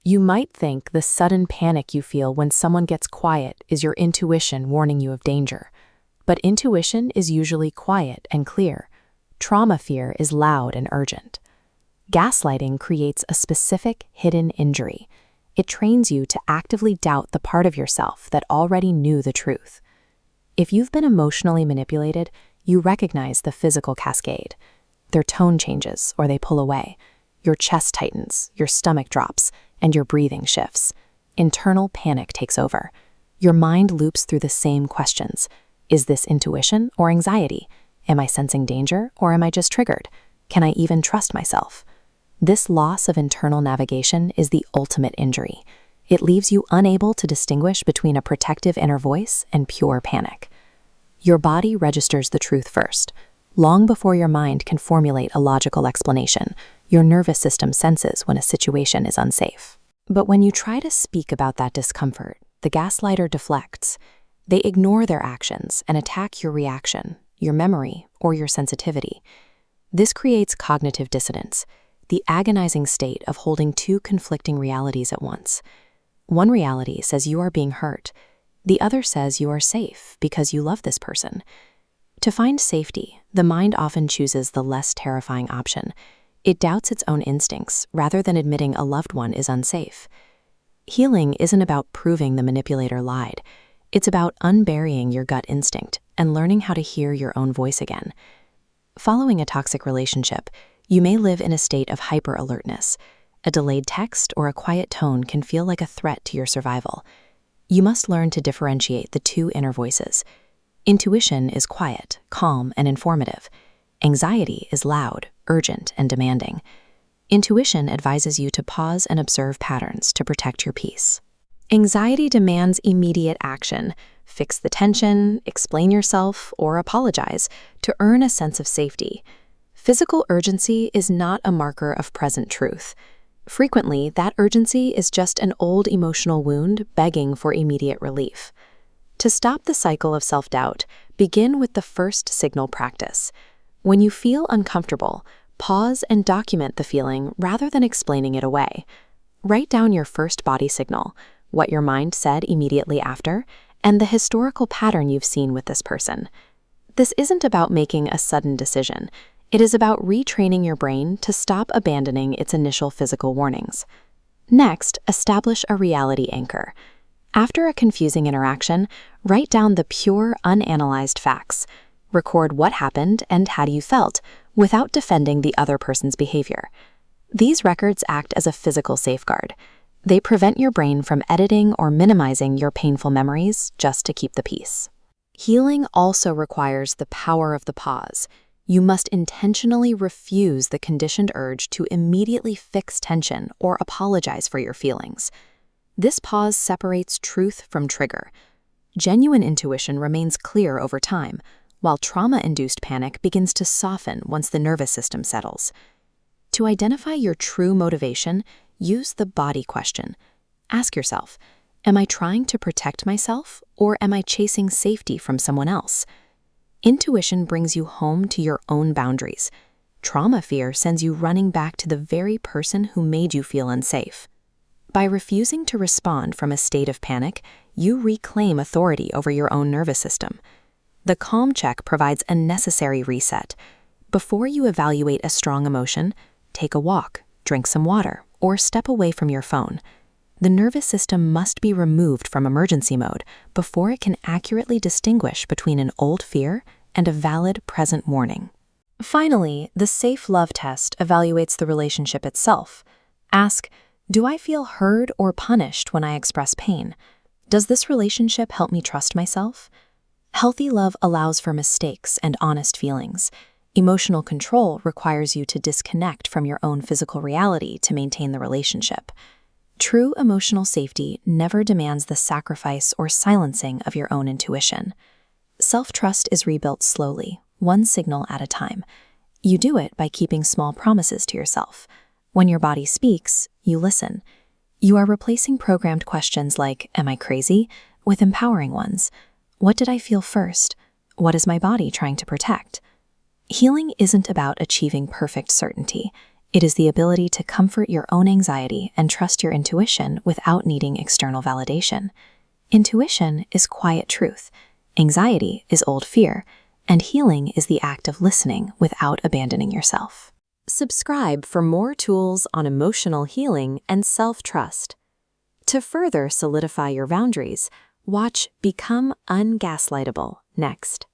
You might think the sudden panic you feel when someone gets quiet is your intuition warning you of danger. But intuition is usually quiet and clear. Trauma fear is loud and urgent. Gaslighting creates a specific hidden injury. It trains you to actively doubt the part of yourself that already knew the truth. If you've been emotionally manipulated, you recognize the physical cascade. Their tone changes or they pull away. Your chest tightens, your stomach drops, and your breathing shifts. Internal panic takes over. Your mind loops through the same questions. Is this intuition or anxiety? Am I sensing danger or am I just triggered? Can I even trust myself? This loss of internal navigation is the ultimate injury. It leaves you unable to distinguish between a protective inner voice and pure panic. Your body registers the truth first. Long before your mind can formulate a logical explanation, your nervous system senses when a situation is unsafe. But when you try to speak about that discomfort, the gaslighter deflects. They ignore their actions and attack your reaction, your memory, or your sensitivity. This creates cognitive dissonance, the agonizing state of holding two conflicting realities at once. One reality says you are being hurt. The other says you are safe because you love this person. To find safety, the mind often chooses the less terrifying option. It doubts its own instincts rather than admitting a loved one is unsafe. Healing isn't about proving the manipulator lied. It's about unburying your gut instinct and learning how to hear your own voice again. Following a toxic relationship, you may live in a state of hyper-alertness. A delayed text or a quiet tone can feel like a threat to your survival. You must learn to differentiate the two inner voices. Intuition is quiet, calm, and informative. Anxiety is loud, urgent, and demanding. Intuition advises you to pause and observe patterns to protect your peace. Anxiety demands immediate action. Fix the tension, explain yourself, or apologize to earn a sense of safety. Physical urgency is not a marker of present truth. Frequently, that urgency is just an old emotional wound begging for immediate relief. To stop the cycle of self-doubt, begin with the first signal practice. When you feel uncomfortable, pause and document the feeling rather than explaining it away. Write down your first body signal, what your mind said immediately after, and the historical pattern you've seen with this person. This isn't about making a sudden decision. It is about retraining your brain to stop abandoning its initial physical warnings. Next, establish a reality anchor. After a confusing interaction, write down the pure, unanalyzed facts. Record what happened and how you felt, without defending the other person's behavior. These records act as a physical safeguard. They prevent your brain from editing or minimizing your painful memories just to keep the peace. Healing also requires the power of the pause. You must intentionally refuse the conditioned urge to immediately fix tension or apologize for your feelings. This pause separates truth from trigger. Genuine intuition remains clear over time, while trauma-induced panic begins to soften once the nervous system settles. To identify your true motivation, use the body question. Ask yourself, am I trying to protect myself or am I chasing safety from someone else? Intuition brings you home to your own boundaries. Trauma fear sends you running back to the very person who made you feel unsafe. By refusing to respond from a state of panic, you reclaim authority over your own nervous system. The calm check provides a necessary reset. Before you evaluate a strong emotion, take a walk, drink some water, or step away from your phone. The nervous system must be removed from emergency mode before it can accurately distinguish between an old fear and a valid present warning. Finally, the safe love test evaluates the relationship itself. Ask, do I feel heard or punished when I express pain? Does this relationship help me trust myself? Healthy love allows for mistakes and honest feelings. Emotional control requires you to disconnect from your own physical reality to maintain the relationship. True emotional safety never demands the sacrifice or silencing of your own intuition. Self-trust is rebuilt slowly, one signal at a time. You do it by keeping small promises to yourself. When your body speaks, you listen. You are replacing programmed questions like, am I crazy? With empowering ones. What did I feel first? What is my body trying to protect? Healing isn't about achieving perfect certainty. It is the ability to comfort your own anxiety and trust your intuition without needing external validation. Intuition is quiet truth, anxiety is old fear, and healing is the act of listening without abandoning yourself. Subscribe for more tools on emotional healing and self-trust. To further solidify your boundaries, watch Become Ungaslightable next.